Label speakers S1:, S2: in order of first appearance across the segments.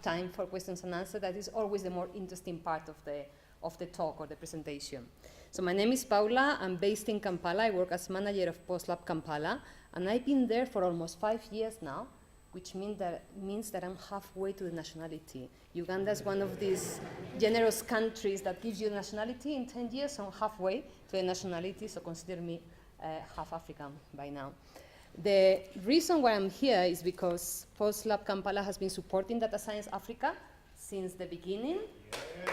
S1: time for questions and answers. That is always the more interesting part of the talk or the presentation. So my name is Paula. I'm based in Kampala. I work as manager of PostLab Kampala, and I've been there for almost 5 years now, which means that I'm halfway to the nationality. Uganda is one of these generous countries that gives you nationality in 10 years, so I'm halfway to the nationality, so consider me half African by now. The reason why I'm here is because PostLab Kampala has been supporting Data Science Africa since the beginning. Yeah.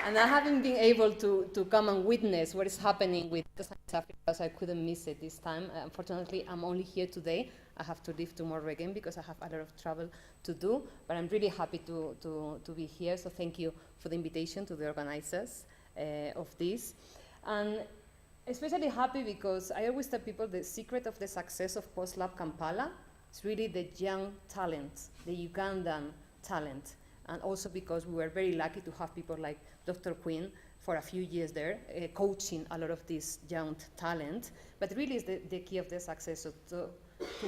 S1: And I haven't been able to come and witness what is happening with Data Science Africa, so I couldn't miss it this time. Unfortunately, I'm only here today. I have to leave tomorrow again because I have a lot of travel to do, but I'm really happy to be here, so thank you for the invitation to the organizers of this. And especially happy because I always tell people the secret of the success of PostLab Kampala is really the young talent, the Ugandan talent. And also because we were very lucky to have people like Dr. Quinn for a few years there, coaching a lot of this young talent. But really is the key of the success, so to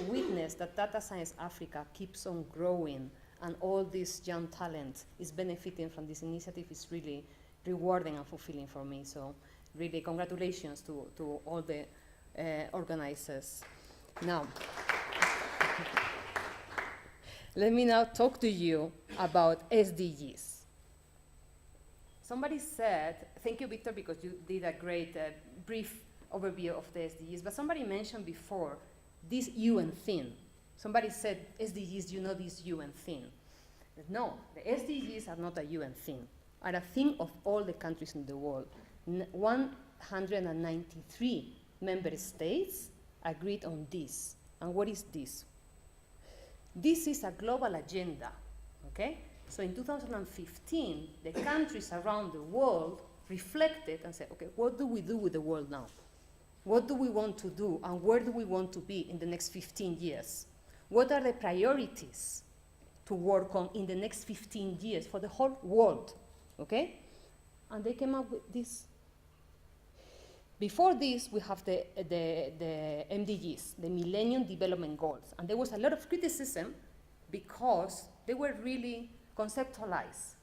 S1: witness that Data Science Africa keeps on growing and all this young talent is benefiting from this initiative is really rewarding and fulfilling for me. So really congratulations to all the organizers. Now, let me now talk to you about SDGs. Somebody said, thank you, Victor, because you did a great brief overview of the SDGs, but somebody mentioned before this UN thing. Somebody said, SDGs, you know this UN thing. But no, the SDGs are not a UN thing, are a thing of all the countries in the world. 193 member states agreed on this. And what is this? This is a global agenda, okay? So in 2015, the countries around the world reflected and said, okay, what do we do with the world now? What do we want to do and where do we want to be in the next 15 years? What are the priorities to work on in the next 15 years for the whole world, okay? And they came up with this. Before this, we have the MDGs, the Millennium Development Goals. And there was a lot of criticism because they were really conceptualized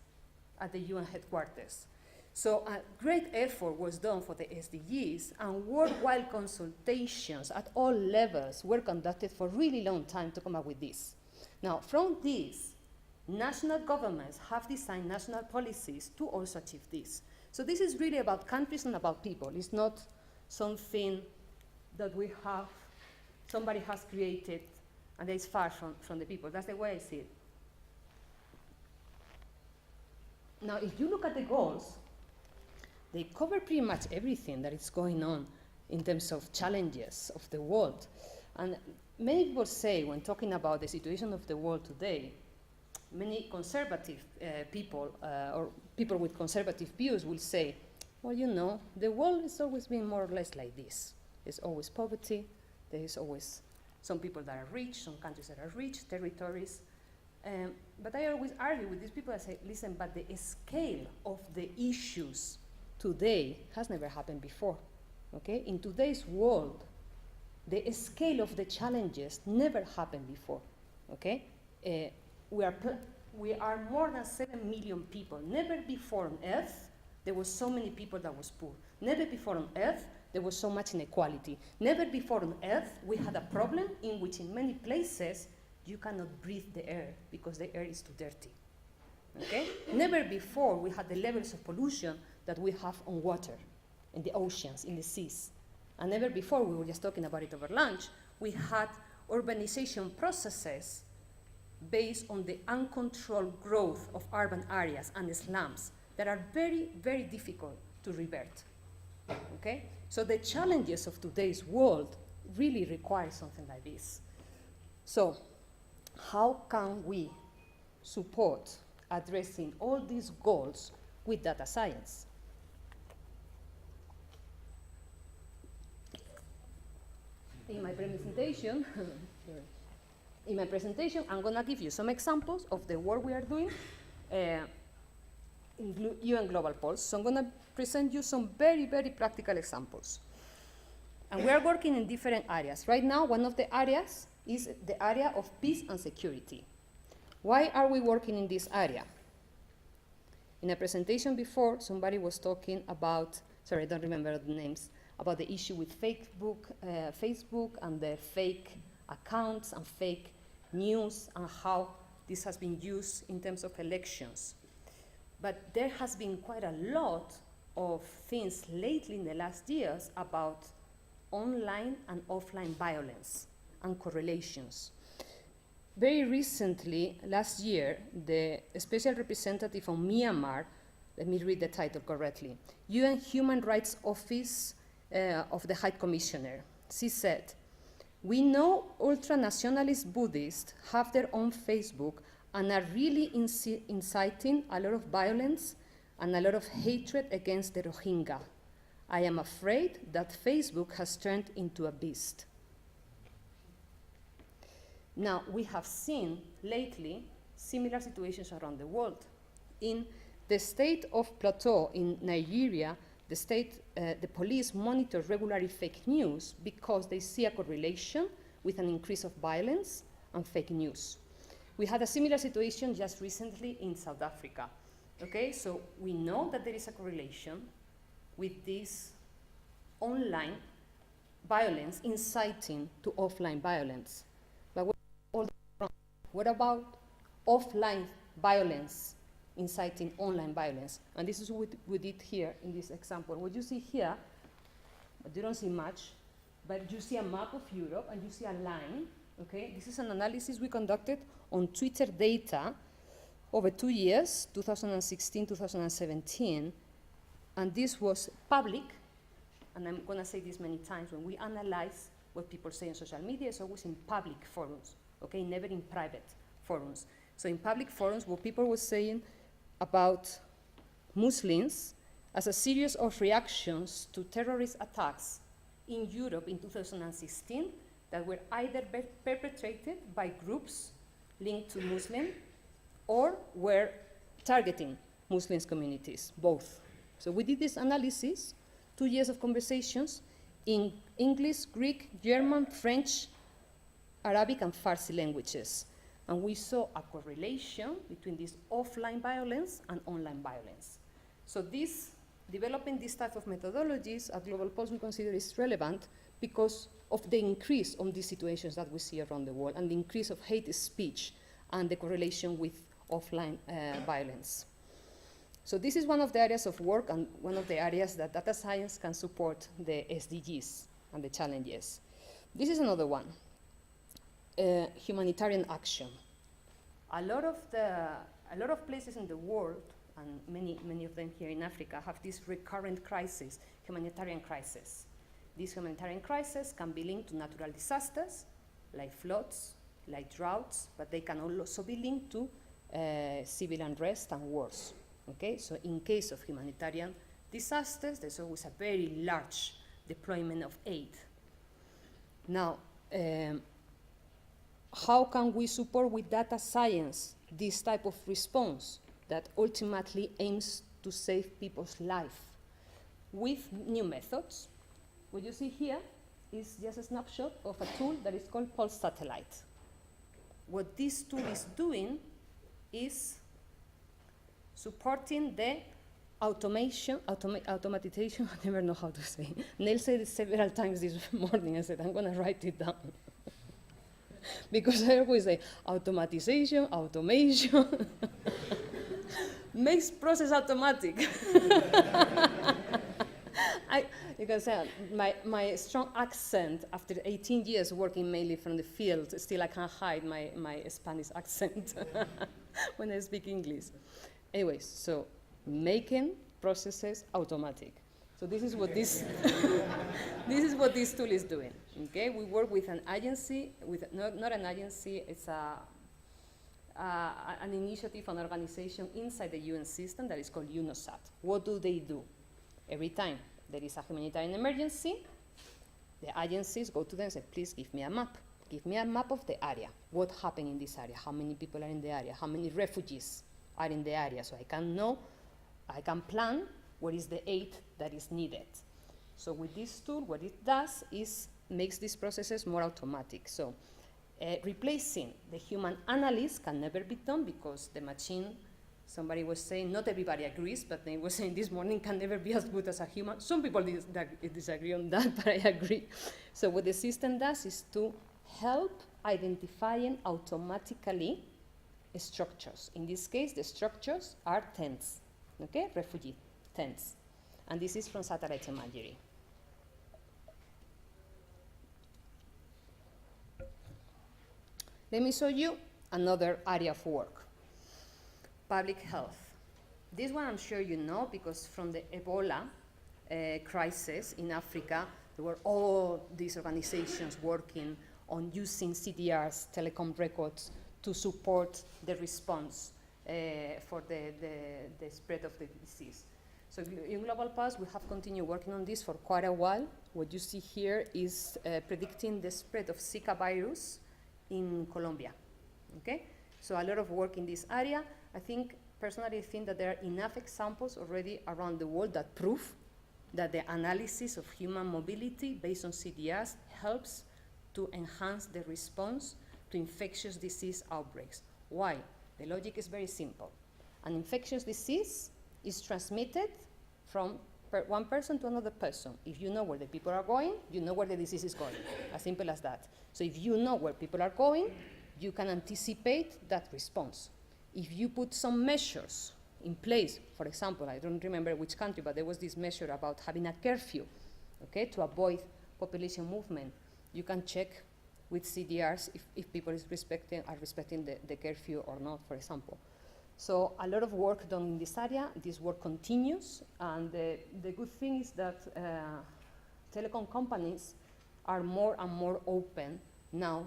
S1: at the UN headquarters. So a great effort was done for the SDGs, and worldwide consultations at all levels were conducted for a really long time to come up with this. Now, from this, national governments have designed national policies to also achieve this. So this is really about countries and about people. It's not something that we have, somebody has created, and that is far from the people. That's the way I see it. Now, if you look at the goals, they cover pretty much everything that is going on in terms of challenges of the world. And many people say, when talking about the situation of the world today, many conservative people or people with conservative views will say, well, you know, the world has always been more or less like this. There's always poverty, there is always some people that are rich, some countries that are rich, territories. But I always argue with these people. I say, listen, but the scale of the issues today has never happened before, okay? In today's world, the scale of the challenges never happened before, okay? We are more than 7 million people. Never before on Earth, there was so many people that was poor. Never before on Earth, there was so much inequality. Never before on Earth, we had a problem in which in many places, you cannot breathe the air because the air is too dirty, okay? Never before we had the levels of pollution that we have on water, in the oceans, in the seas. And never before, we were just talking about it over lunch, we had urbanization processes based on the uncontrolled growth of urban areas and the slums that are very, very difficult to revert, okay? So the challenges of today's world really require something like this. So how can we support addressing all these goals with data science? In my presentation, I'm going to give you some examples of the work we are doing in UN Global Pulse. So I'm going to present you some very, very practical examples. And we are working in different areas. Right now, one of the areas is the area of peace and security. Why are we working in this area? In a presentation before, somebody was talking about, sorry, I don't remember the names, about the issue with Facebook and the fake accounts and fake news and how this has been used in terms of elections. But there has been quite a lot of things lately in the last years about online and offline violence and correlations. Very recently, last year, the special representative from Myanmar, let me read the title correctly, UN Human Rights Office of the High Commissioner, she said, "We know ultra-nationalist Buddhists have their own Facebook and are really inciting a lot of violence and a lot of hatred against the Rohingya. I am afraid that Facebook has turned into a beast." Now, we have seen lately similar situations around the world. In the state of Plateau in Nigeria, the police monitor regularly fake news because they see a correlation with an increase of violence and fake news. We had a similar situation just recently in South Africa. Okay, so we know that there is a correlation with this online violence inciting to offline violence. But what about offline violence inciting online violence? And this is what we did here in this example. What you see here, but you don't see much, but you see a map of Europe and you see a line, okay? This is an analysis we conducted on Twitter data over 2 years, 2016, 2017, and this was public, and I'm gonna say this many times, when we analyze what people say on social media, it's always in public forums, okay, never in private forums. So in public forums, what people were saying about Muslims as a series of reactions to terrorist attacks in Europe in 2016 that were either perpetrated by groups linked to Muslim or were targeting Muslim communities, both. So we did this analysis, 2 years of conversations in English, Greek, German, French, Arabic, and Farsi languages. And we saw a correlation between this offline violence and online violence. So developing this type of methodologies at Global Pulse we consider is relevant because of the increase of these situations that we see around the world and the increase of hate speech and the correlation with offline violence. So this is one of the areas of work and one of the areas that data science can support the SDGs and the challenges. This is another one, humanitarian action. A lot of places in the world, and many of them here in Africa, have this recurrent crisis, humanitarian crisis. These humanitarian crises can be linked to natural disasters, like floods, like droughts, but they can also be linked to civil unrest and wars. Okay, so in case of humanitarian disasters, there's always a very large deployment of aid. Now, how can we support with data science this type of response that ultimately aims to save people's life with new methods? What you see here is just a snapshot of a tool that is called Pulse Satellite. What this tool is doing is supporting the automatization, I never know how to say. Neil said it several times this morning. I said, I'm going to write it down. Because I always say, automation, makes process automatic. You can say my strong accent after 18 years working mainly from the field, still I can't hide my Spanish accent when I speak English. Anyways, so making processes automatic. So this is what this this is what this tool is doing. Okay, we work with an agency, with not an agency, it's an initiative, an organization inside the UN system that is called UNOSAT. What do they do? Every time there is a humanitarian emergency, the agencies go to them and say, please give me a map. Give me a map of the area. What happened in this area? How many people are in the area? How many refugees are in the area? So I can know, I can plan what is the aid that is needed. So with this tool, what it does is makes these processes more automatic. So replacing the human analyst can never be done because the machine, somebody was saying, not everybody agrees, but they were saying this morning can never be as good as a human. Some people disagree on that, but I agree. So what the system does is to help identifying automatically structures. In this case, the structures are tents, okay, refugee tents. And this is from satellite imagery. Let me show you another area of work, public health. This one I'm sure you know because from the Ebola crisis in Africa, there were all these organizations working on using CDRs, telecom records, to support the response for the spread of the disease. So in Global Pulse, we have continued working on this for quite a while. What you see here is predicting the spread of Zika virus in Colombia, okay? So a lot of work in this area. Personally, I think that there are enough examples already around the world that prove that the analysis of human mobility based on CDRs helps to enhance the response to infectious disease outbreaks. Why? The logic is very simple. An infectious disease is transmitted from one person to another person. If you know where the people are going, you know where the disease is going. As simple as that. So if you know where people are going, you can anticipate that response. If you put some measures in place, for example, I don't remember which country, but there was this measure about having a curfew, okay, to avoid population movement. You can check with CDRs if people are respecting the curfew or not, for example. So a lot of work done in this area. This work continues, and the good thing is that telecom companies are more and more open now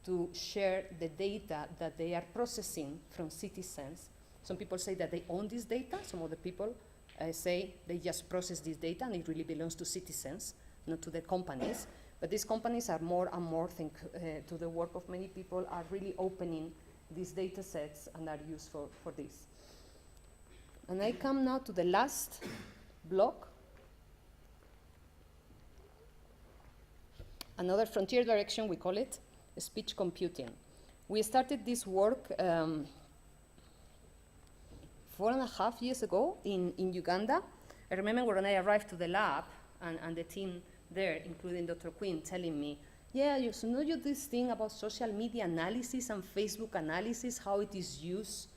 S1: to share the data that they are processing from citizens. Some people say that they own this data. Some other people say they just process this data and it really belongs to citizens, not to the companies. But these companies are more and more, to the work of many people, are really opening these data sets and are used for this. And I come now to the last block. Another frontier direction, we call it speech computing. We started this work 4.5 years ago in Uganda. I remember when I arrived to the lab and the team there, including Dr. Quinn, telling me, yeah, you know this thing about social media analysis and Facebook analysis, how it is used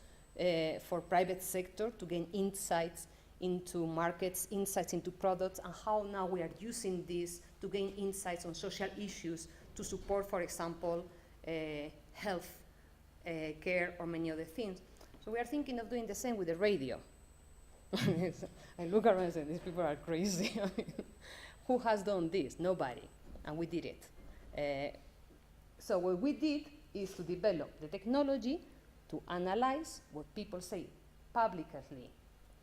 S1: for private sector to gain insights into markets, insights into products, and how now we are using this to gain insights on social issues to support, for example, health care or many other things. So we are thinking of doing the same with the radio. I look around and say, these people are crazy. Who has done this? Nobody. And we did it. So what we did is to develop the technology to analyze what people say publicly,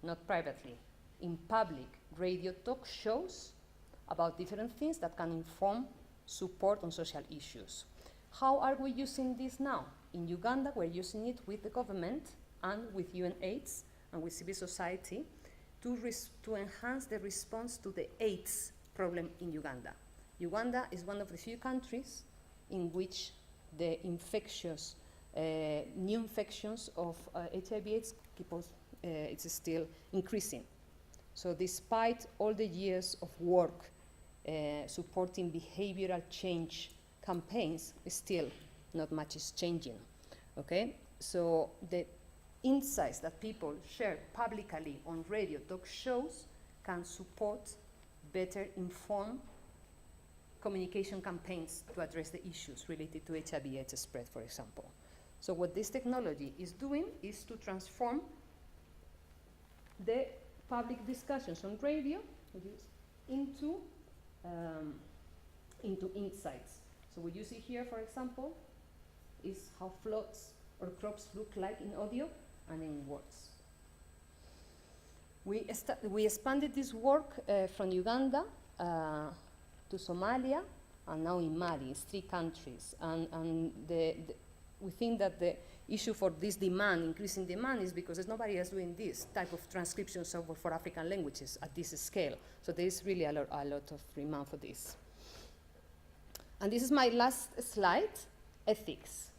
S1: not privately, in public radio talk shows about different things that can inform support on social issues. How are we using this now? In Uganda, we're using it with the government and with UNAIDS and with civil society to enhance the response to the AIDS problem in Uganda. Uganda is one of the few countries in which the infectious, new infections of HIV/AIDS it's still increasing. So despite all the years of work supporting behavioral change campaigns, still not much is changing, okay? So the insights that people share publicly on radio talk shows can support better informed communication campaigns to address the issues related to HIV/AIDS spread, for example. So what this technology is doing is to transform the public discussions on radio into insights. So what you see here, for example, is how floods or crops look like in audio and in words. We expanded this work from Uganda to Somalia and now in Mali. It's 3 countries. And we think that the issue for this demand, increasing demand, is because there's nobody else doing this type of transcription software for African languages at this scale. So there is really a lot of demand for this. And this is my last slide. ethics.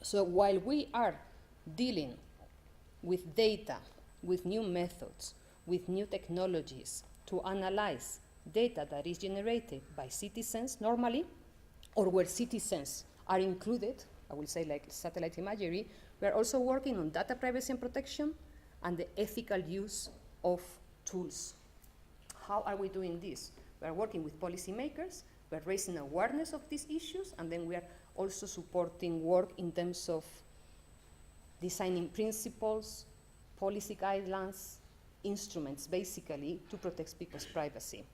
S1: So while we are dealing with data, with new methods, with new technologies to analyze data that is generated by citizens normally, or where citizens are included, I will say like satellite imagery, we are also working on data privacy and protection and the ethical use of tools. How are we doing this? We are working with policymakers, we are raising awareness of these issues, and then we are also supporting work in terms of designing principles, policy guidelines, instruments, basically, to protect people's privacy.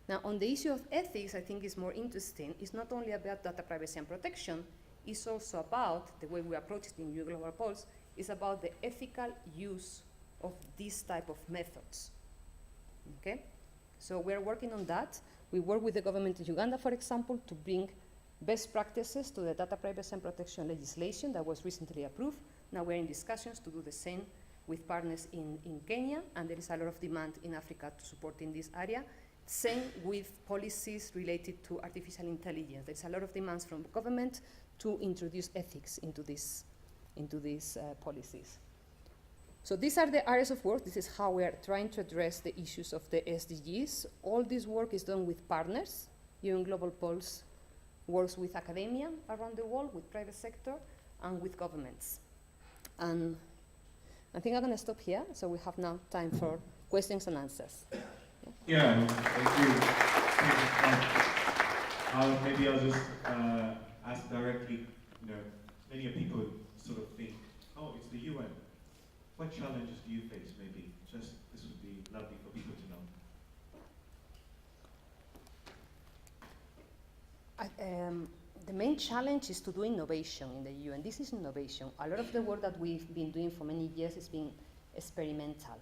S1: Now, on the issue of ethics, I think is more interesting. It's not only about data privacy and protection, it's also about, the way we approach it in Global Pulse, is about the ethical use of these type of methods, okay? So we're working on that. We work with the government of Uganda, for example, to bring best practices to the data privacy and protection legislation that was recently approved. Now we're in discussions to do the same with partners in Kenya, and there is a lot of demand in Africa to support in this area. Same with policies related to artificial intelligence. There's a lot of demands from government to introduce ethics into these policies. So these are the areas of work. This is how we are trying to address the issues of the SDGs. All this work is done with partners. UN Global Pulse works with academia around the world, with private sector, and with governments. And I think I'm going to stop here, so we have now time for questions and answers.
S2: Yeah, thank you. Maybe I'll just ask directly, many people sort of think, oh, it's the UN. What challenges do you face, maybe? Just, this would be lovely for people to know.
S1: The main challenge is to do innovation in the UN. This is innovation. A lot of the work that we've been doing for many years is being experimental.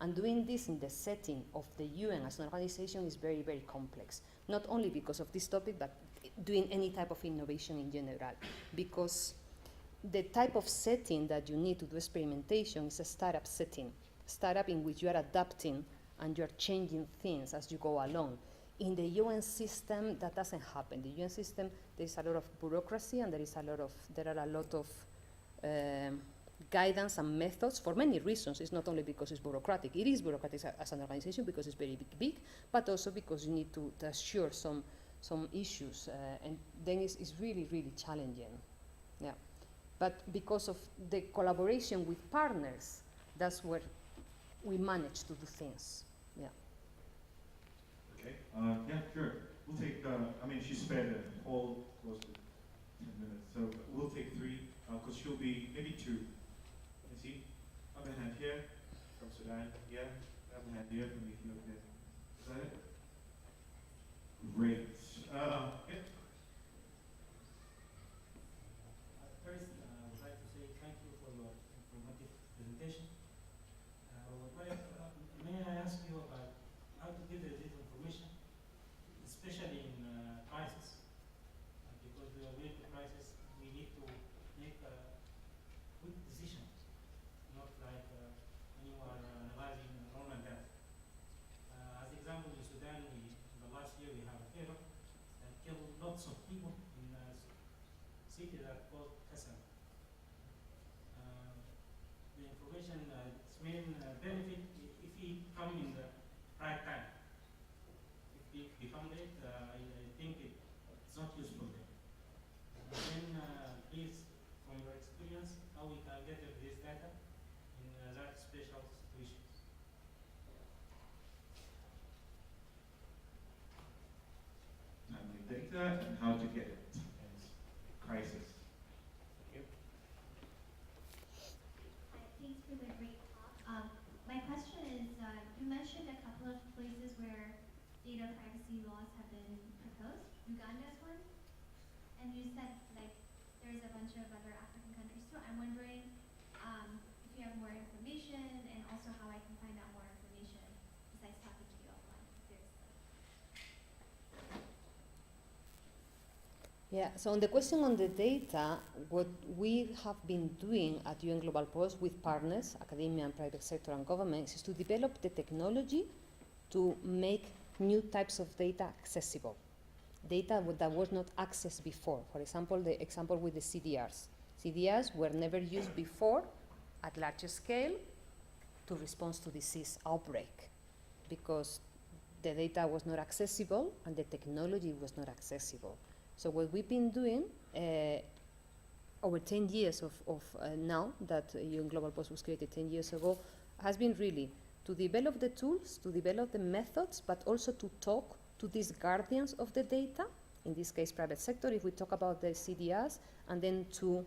S1: And doing this in the setting of the UN as an organization is very, very complex. Not only because of this topic, but doing any type of innovation in general. Because the type of setting that you need to do experimentation is a startup setting. Startup in which you are adapting and you are changing things as you go along. In the UN system, that doesn't happen. The UN system, there is a lot of bureaucracy, and there are a lot of guidance and methods for many reasons. It's not only because it's bureaucratic. It is bureaucratic as an organization because it's very big, but also because you need to assure some issues, and then it's really, really challenging. Yeah. But because of the collaboration with partners, that's where we manage to do things. Yeah.
S2: Okay. Yeah, sure. We'll take, she spared a whole close to 10 minutes, so we'll take 3, because she'll be maybe 2. You see? I have a hand here from Sudan. Yeah. I have a hand here from Ethiopia. Is that it? Great. Yeah.
S3: First, I would like to say thank you for your informative presentation. May I ask you about how to get this information, especially in crisis? Because with the crisis, we need to make a quick decision, not like when you are analyzing normal data. As example, in Sudan, in the last year we have a fever that killed lots of people in a city that called Kassan. The information, its main benefit, if we come in the right time. If we come late, I think it's not useful then. Then please, from your experience, how we can get this data in that special situations.
S2: Timely data and how to get it. Crisis.
S4: Thanks for the great talk. My question is, you mentioned a couple of places where data privacy laws have been proposed. Uganda is one. And you said, there's a bunch of other African countries too. I'm wondering if you have more information, and also how I can find out more information besides talking to you offline. Seriously.
S1: Yeah, so on the question on the data, what we have been doing at UN Global Pulse with partners, academia and private sector and governments, is to develop the technology to make new types of data accessible. data that was not accessed before. For example, the example with the CDRs. CDRs were never used before at larger scale to respond to disease outbreak because the data was not accessible and the technology was not accessible. So what we've been doing over 10 years of now that UN Global Post was created 10 years ago has been really to develop the tools, to develop the methods, but also to talk to these guardians of the data, in this case private sector if we talk about the CDRs, and then to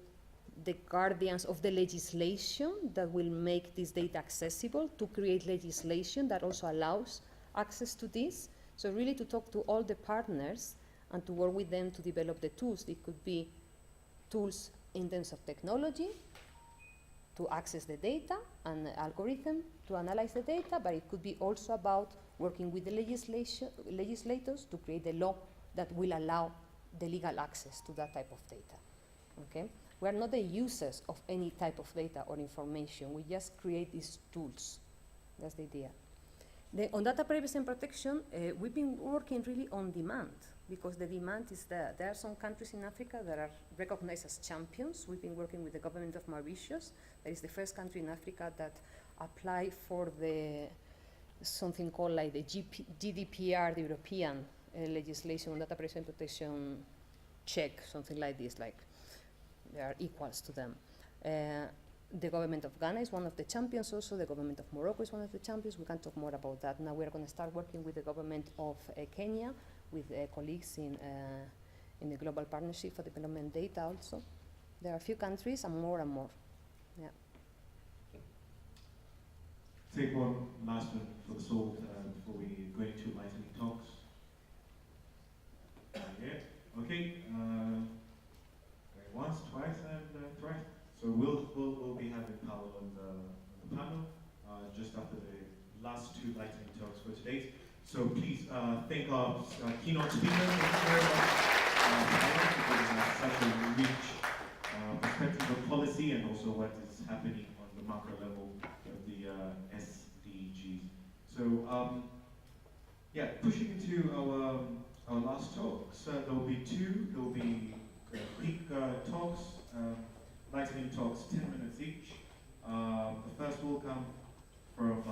S1: the guardians of the legislation that will make this data accessible, to create legislation that also allows access to this. So really to talk to all the partners and to work with them to develop the tools. It could be tools in terms of technology to access the data and algorithm to analyze the data, but it could be also about working with the legislators to create a law that will allow the legal access to that type of data. Okay? We are not the users of any type of data or information. We just create these tools. That's the idea. On data privacy and protection, we've been working really on demand because the demand is there. There are some countries in Africa that are recognized as champions. We've been working with the government of Mauritius. That is the first country in Africa that applied for the something called like the GDPR, the European legislation on data privacy and protection check, something like this, like they are equals to them. The government of Ghana is one of the champions also. The government of Morocco is one of the champions. We can talk more about that. Now we're going to start working with the government of Kenya, with colleagues in the Global Partnership for Development Data also. There are a few countries and more and more. Yeah.
S2: Take one last one for the soul before we go into lightning talks. Yeah. Okay. Once, twice, and thrice. So we'll be having Paula on the panel just after the last two lightning talks for today. So please thank our keynote speaker. Thank you very much, Paula, for giving us such a rich perspective of policy and also what is happening on the macro level of the SDGs. So yeah, pushing into our last talks, there will be two. There will be quick talks. Lightning talks, 10 minutes each. The first will come from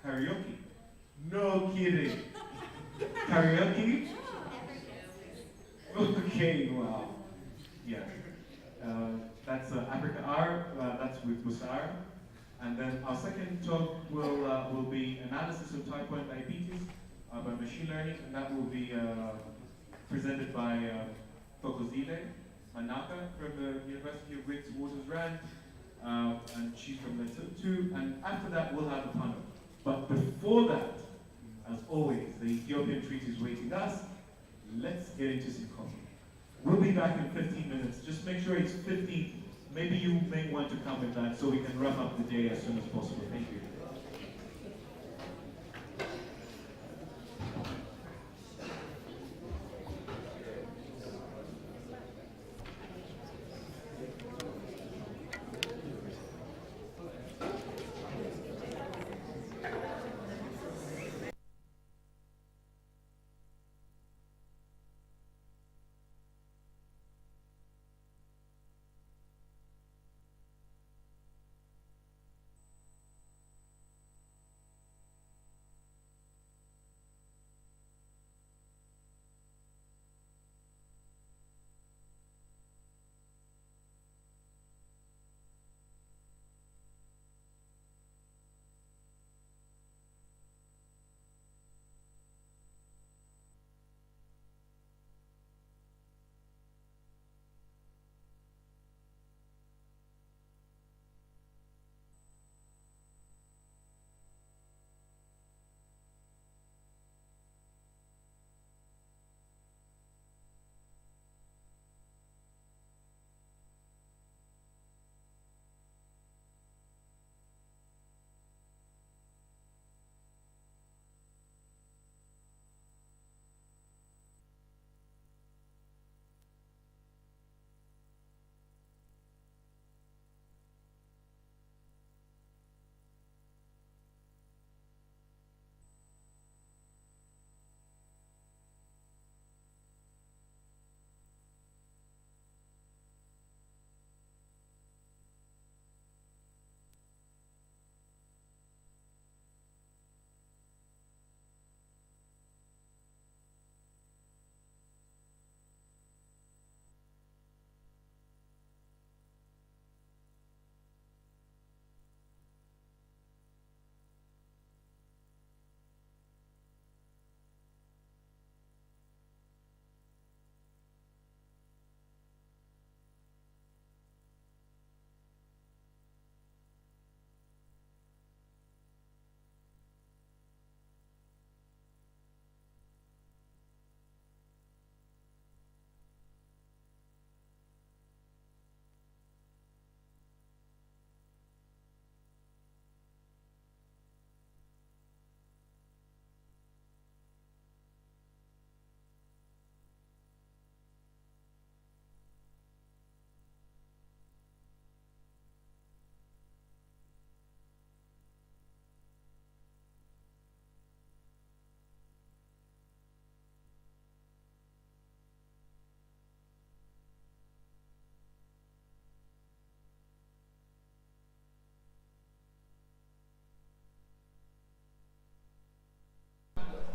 S2: Karaoke. No kidding. Karaoke? Okay, wow. Yeah. That's Africa R, that's with Musar. And then our second talk will be analysis of type 1 diabetes by machine learning, and that will be presented by Thokozile Manaka from the University of Witwatersrand, and she's from Lesotho. And after that, we'll have a panel. But before that, as always, the Ethiopian treat is waiting us. Let's get into some coffee. We'll be back in 15 minutes. Just make sure it's 15. Maybe you may want to come with that so we can wrap up the day as soon as possible. Thank you.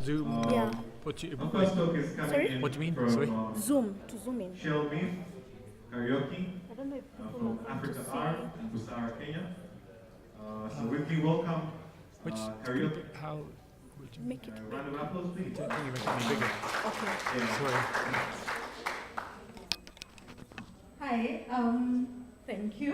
S5: Zoom.
S6: Yeah.
S5: What you,
S2: Our first talk is coming
S6: Sorry?
S2: in
S5: What do you mean?
S2: from
S5: Sorry?
S6: Zoom, to zoom in.
S2: Shelby Karaoke
S6: I don't know if people
S2: from
S6: are going to
S2: Africa
S6: see.
S2: R in Busara, Kenya. So we welcome
S5: Which
S2: karaoke.
S5: how would you
S6: Make it
S2: Round of applause, please.
S5: can you make it any bigger?
S6: okay.
S2: Yeah.
S5: Sorry.
S6: Hi, thank you.